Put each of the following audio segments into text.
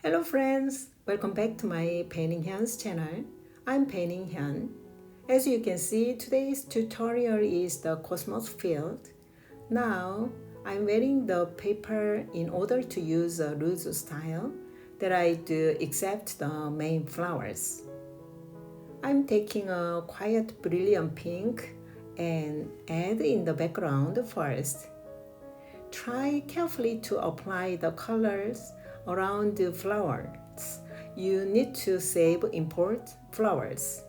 Hello friends, welcome back to my Painting Hyun's channel. I'm Painting Hyun. As you can see, today's tutorial is the cosmos field. Now, I'm wearing the paper in order to use a loose style that I do except the main flowers. I'm taking a quiet brilliant pink and add in the background first. Try carefully to apply the colors around the flowers. You need to save import flowers.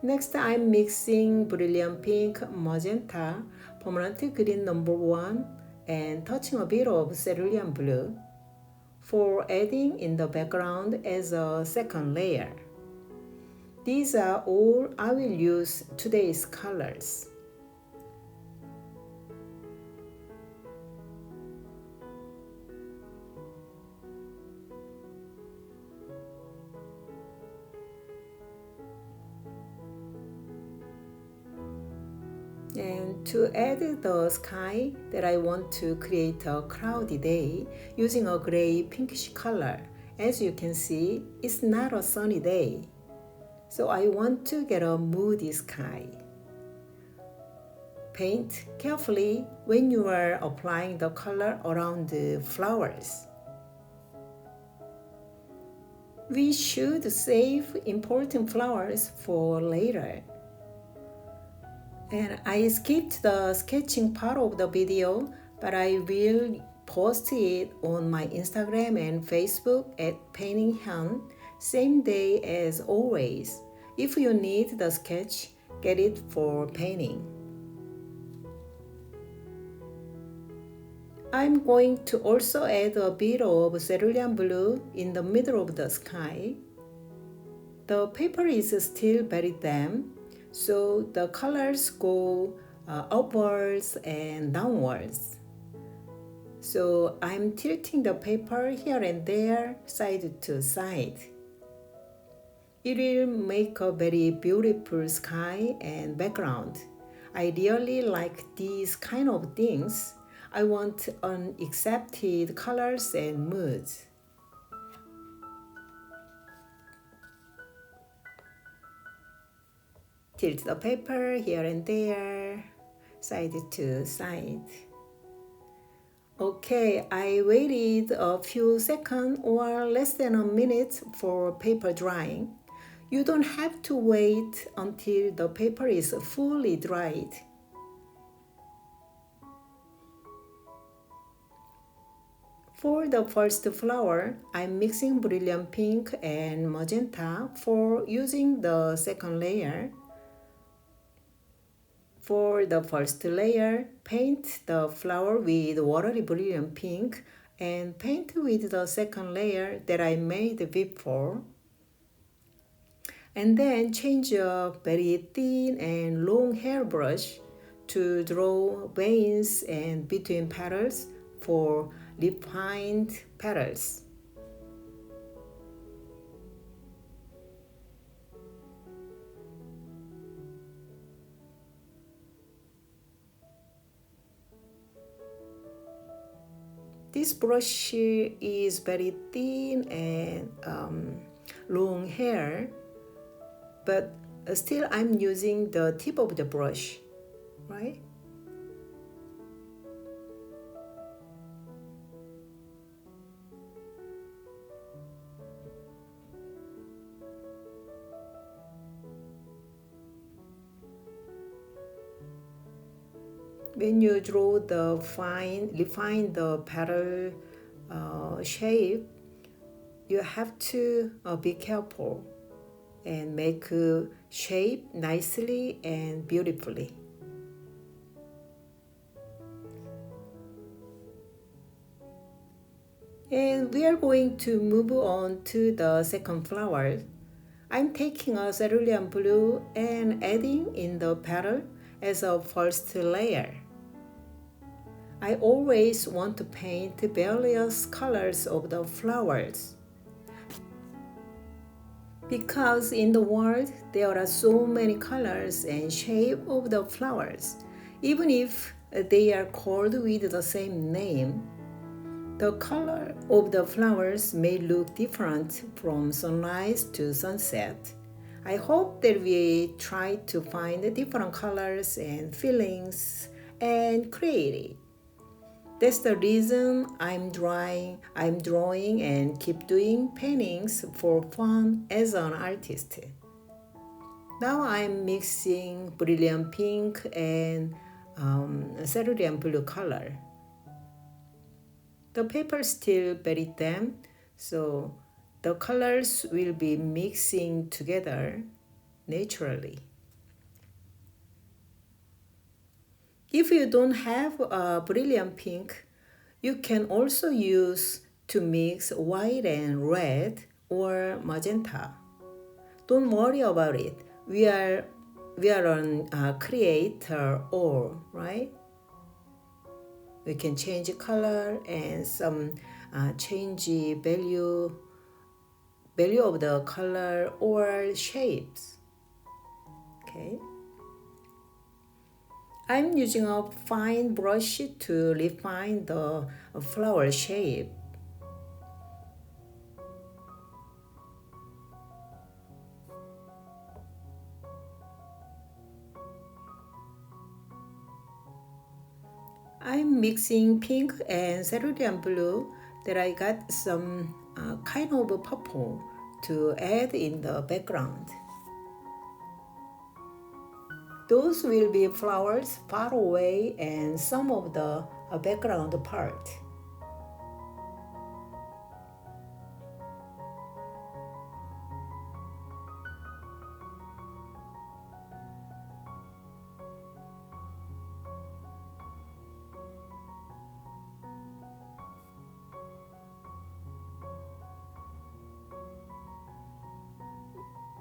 Next, I'm mixing brilliant pink, magenta, permanent green number 1, and touching a bit of cerulean blue for adding in the background as a second layer. These are all I will use today's colors. And to add the sky that I want to create a cloudy day using a gray pinkish color. As you can see, it's not a sunny day. So I want to get a moody sky. Paint carefully when you are applying the color around the flowers. We should save important flowers for later. And I skipped the sketching part of the video, but I will post it on my Instagram and Facebook at Painting Hyun, same day as always. If you need the sketch, get it for painting. I'm going to also add a bit of cerulean blue in the middle of the sky. The paper is still very damp, so the colors go upwards and downwards. So I'm tilting the paper here and there, side to side. It will make a very beautiful sky and background. I really like these kind of things. I want unaccepted colors and moods. Tilt the paper here and there, side to side. Okay, I waited a few seconds or less than a minute for paper drying. You don't have to wait until the paper is fully dried. For the first flower, I'm mixing brilliant pink and magenta for using the second layer. For the first layer, paint the flower with watery brilliant pink and paint with the second layer that I made before. And then change a very thin and long hairbrush to draw veins and between petals for refined petals. This brush is very thin and long hair, but still I'm using the tip of the brush, right? When you draw the refine the petal shape, you have to be careful and make shape nicely and beautifully. And we are going to move on to the second flower. I'm taking a cerulean blue and adding in the petal as a first layer. I always want to paint various colors of the flowers because in the world there are so many colors and shapes of the flowers. Even if they are called with the same name, The color of the flowers may look different from sunrise to sunset. I hope that we try to find different colors and feelings and create it. That's the reason I'm drawing and keep doing paintings for fun as an artist. Now I'm mixing brilliant pink and cerulean blue color. The paper still very damp, so the colors will be mixing together naturally. If you don't have a brilliant pink, you can also use to mix white and red or magenta. Don't worry about it. We are on creator all, right? We can change color and some change value of the color or shapes. Okay. I'm using a fine brush to refine the flower shape. I'm mixing pink and cerulean blue that I got some kind of purple to add in the background. Those will be flowers far away and some of the background part.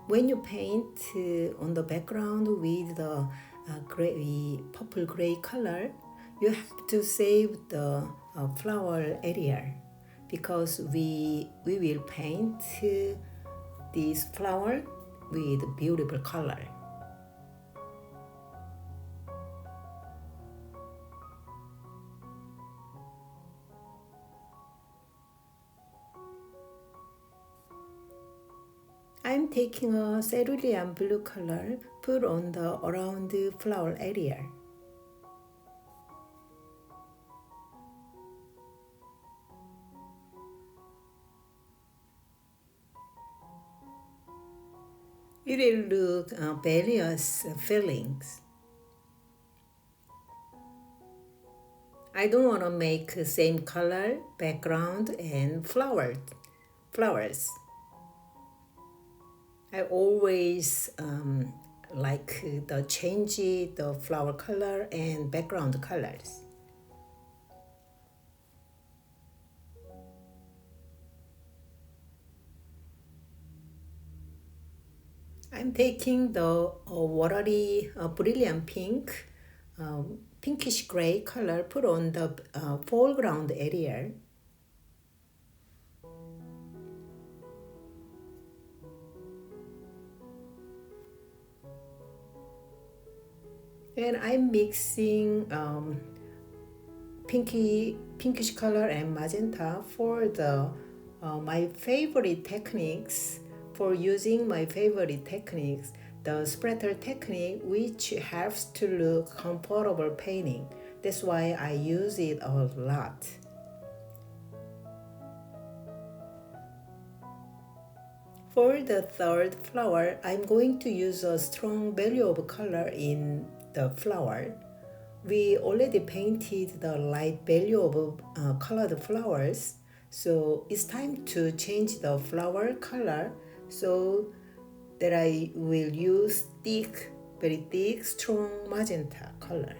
When you paint on the background with the purple gray color, you have to save the flower area because we will paint this flower with beautiful color. I'm taking a cerulean blue color, put on the around flower area. It will look various feelings. I don't want to make the same color, background, and flowers. I always like the change the flower color and background colors. I'm taking the watery brilliant pink, pinkish gray color put on the foreground area. And I'm mixing pinkish color and magenta for the my favorite techniques. For using my favorite techniques, the splatter technique, which helps to look comfortable painting. That's why I use it a lot. For the third flower, I'm going to use a strong value of color in the flower. We already painted the light value of colored flowers, so it's time to change the flower color so that I will use very thick, strong magenta color.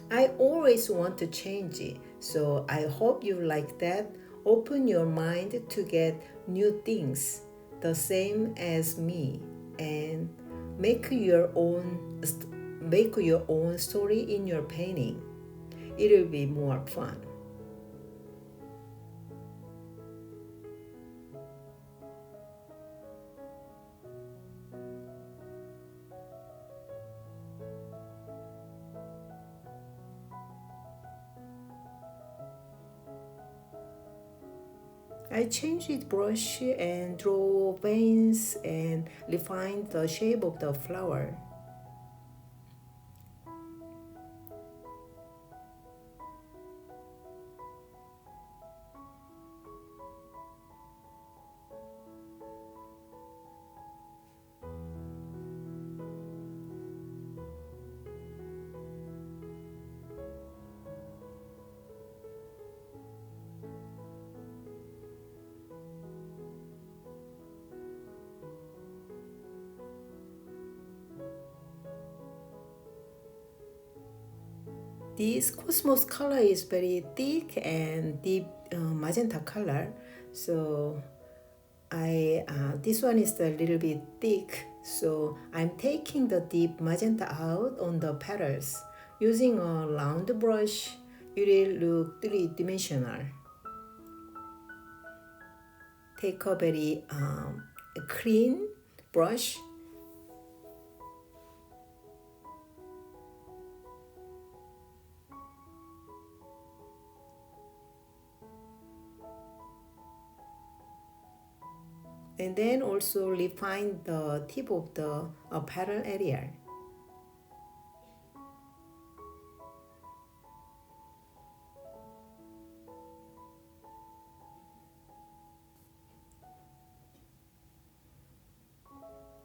I always want to change it, so I hope you like that. Open your mind to get new things, the same as me, and make your own story in your painting. It will be more fun. I changed the brush and draw veins and refine the shape of the flower. This cosmos color is very thick and deep magenta color, so this one is a little bit thick, so I'm taking the deep magenta out on the petals. Using a round brush, it will look three-dimensional. Take a very clean brush. And then also refine the tip of the petal area.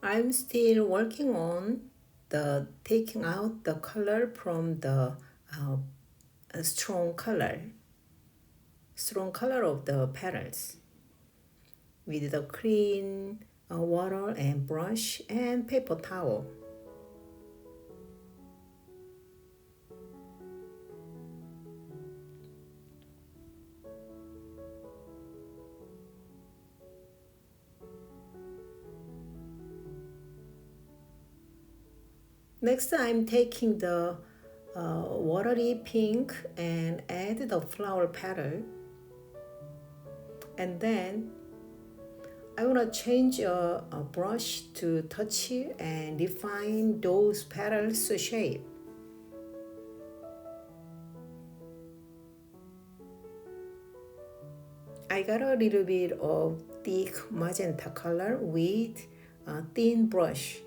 I'm still working on the taking out the color from the strong color of the petals with the clean water and brush and paper towel. Next, I'm taking the watery pink and add the flower petal. And then I want to change a brush to touch and refine those petals shape. I got a little bit of thick magenta color with a thin brush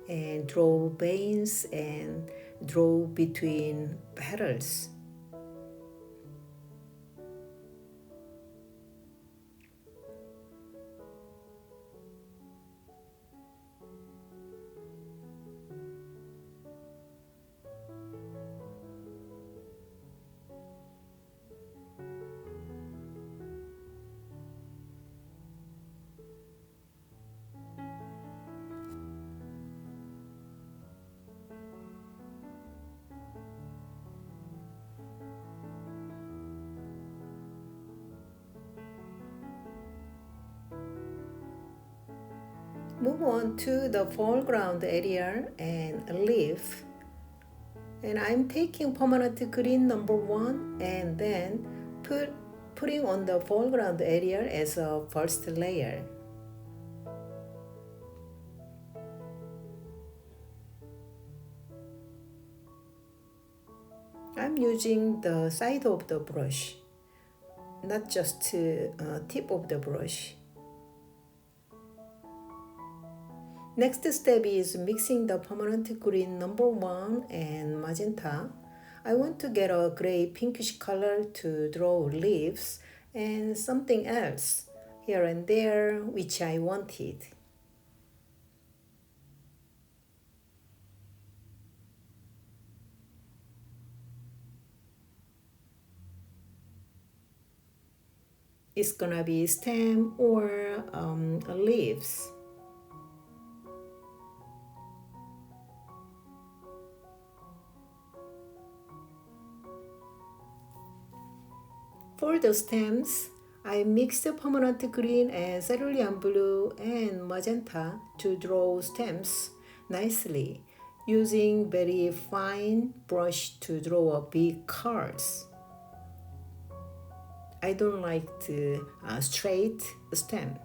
and draw veins and draw between petals. Move on to the foreground area and leaf. And I'm taking permanent green number 1 and then putting on the foreground area as a first layer. I'm using the side of the brush, not just tip of the brush. Next step is mixing the permanent green number 1 and magenta. I want to get a gray pinkish color to draw leaves and something else here and there which I wanted. It's gonna be stem or leaves. For the stems, I mixed the permanent green and cerulean blue and magenta to draw stems nicely, using very fine brush to draw big curls. I don't like the straight stem.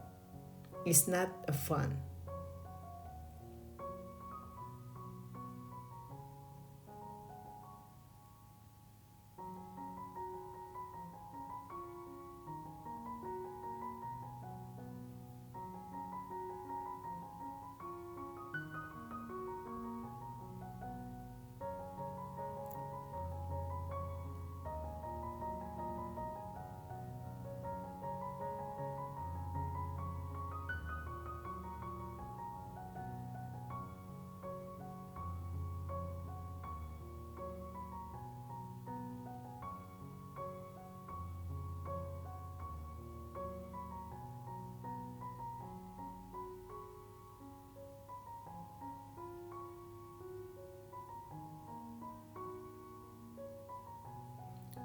It's not fun.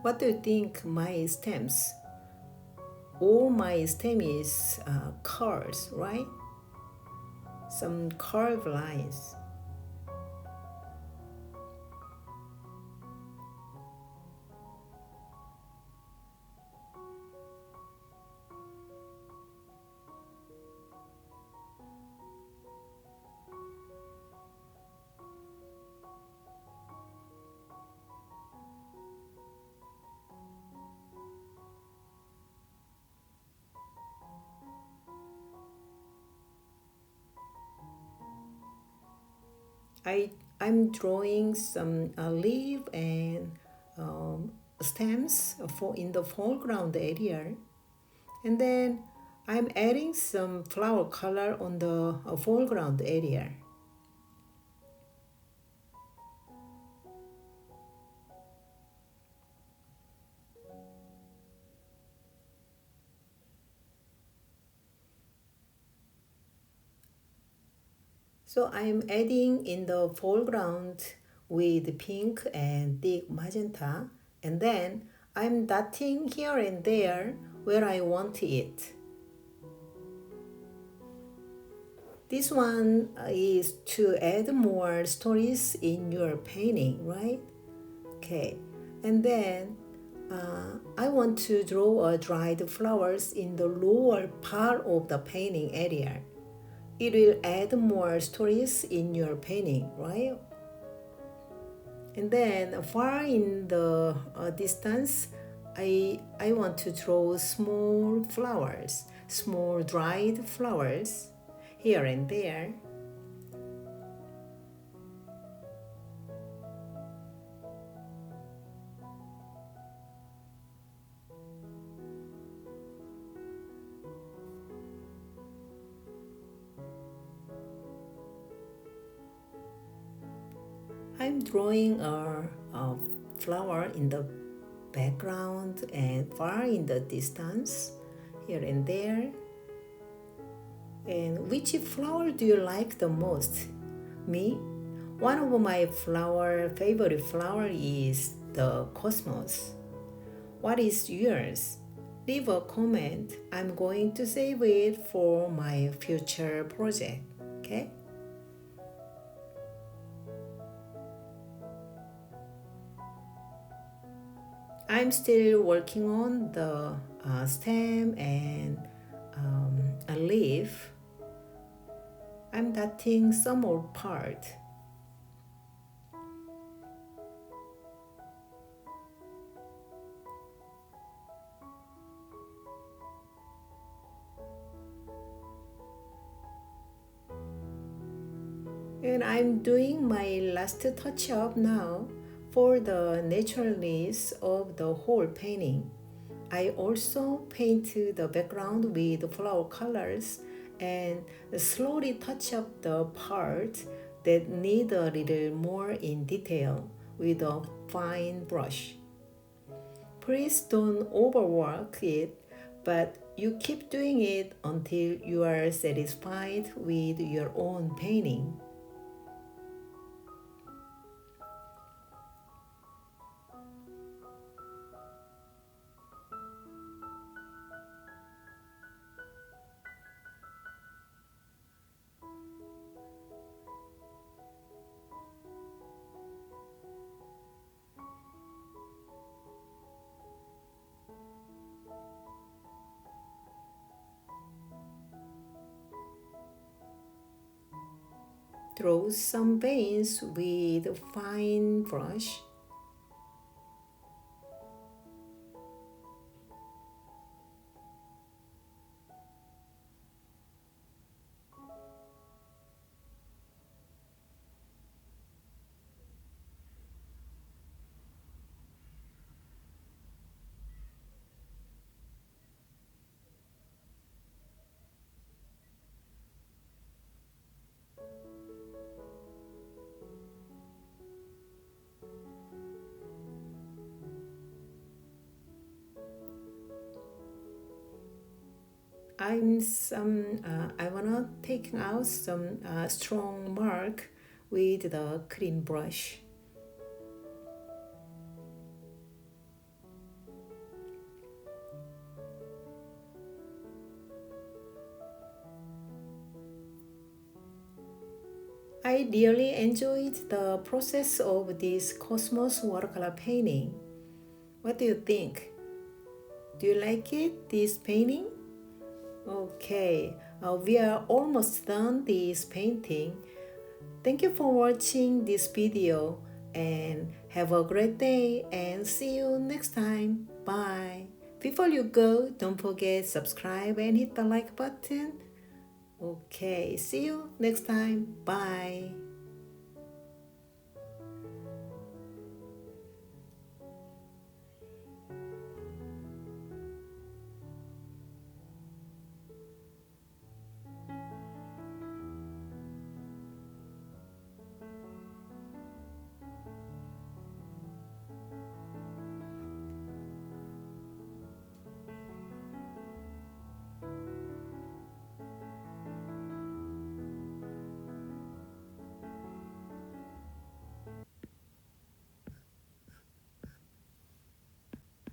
What do you think my stems? All my stem is curves, right? Some curved lines. I I'm drawing some leaf and stems for in the foreground area, and then I'm adding some flower color on the foreground area. So I'm adding in the foreground with pink and thick magenta, and then I'm dotting here and there where I want it. This one is to add more stories in your painting, right? Okay, and then I want to draw a dried flowers in the lower part of the painting area. It will add more stories in your painting, right? And then far in the distance, I want to draw small flowers, small dried flowers here and there. I'm drawing a flower in the background and far in the distance, here and there. And which flower do you like the most? Me? One of my favorite flower is the cosmos. What is yours? Leave a comment. I'm going to save it for my future project. Okay? I'm still working on the stem and a leaf. I'm dotting some more part. And I'm doing my last touch up now for the naturalness of the whole painting. I also paint the background with flower colors and slowly touch up the parts that need a little more in detail with a fine brush. Please don't overwork it, but you keep doing it until you are satisfied with your own painting. Draw some veins with a fine brush. I wanna take out some strong mark with the cream brush. I really enjoyed the process of this cosmos watercolor painting. What do you think? Do you like it, this painting? Okay, we are almost done this painting. Thank you for watching this video and have a great day and see you next time. Bye. Before you go, don't forget subscribe and hit the like button. Okay, see you next time. Bye.